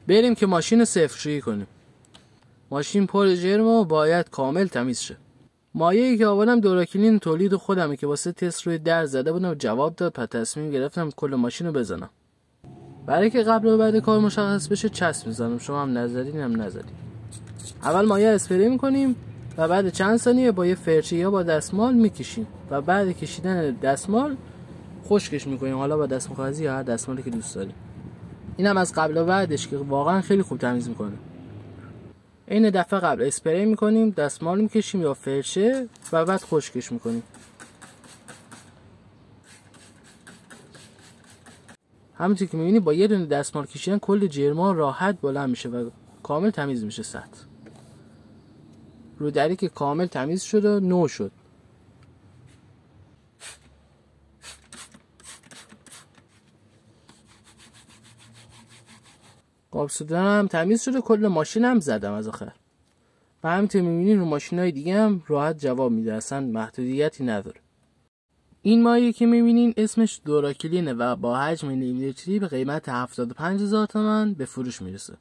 بریم که ماشین رو صفرشویی کنیم. ماشین پر جرم و باید کامل تمیز شه. مایعی که آوردم دوراکلین تولید خودمه که واسه تست روی در زده بودم و جواب داد. پس تصمیم گرفتم کل ماشین رو بزنم. برای که قبل و بعد کار مشخص بشه چسب میزنم. شما هم نزدین هم نزدین. اول مایع اسپری میکنیم و بعد چند ثانیه با یه فرچه یا با دستمال میکشیم و بعد کشیدن دستمال خشکش میکنیم. حالا با دستمال کاغذی یا هر دستمالی که دوست دارید. اینم از قبل و بعدش که واقعا خیلی خوب تمیز میکنه. این دفعه قبل اسپری میکنیم، دستمال میکشیم یا فرچه و بعد خشکش میکنیم. همونطور که میبینید با یه دونه دستمال کشیدن کل جرما راحت بلند میشه و کامل تمیز میشه سطح. رودری که کامل تمیز شد و نو شد. قاب سوزن هم تمیز شده. کل ماشین هم زدم از آخر. و همینطور میبینید رو ماشینای دیگه هم راحت جواب میده. اصلا محدودیتی نداره. این مایعی که میبینین اسمش دوراکلینه و با حجم نیم لیتری به قیمت 75,000 تومان به فروش میرسه.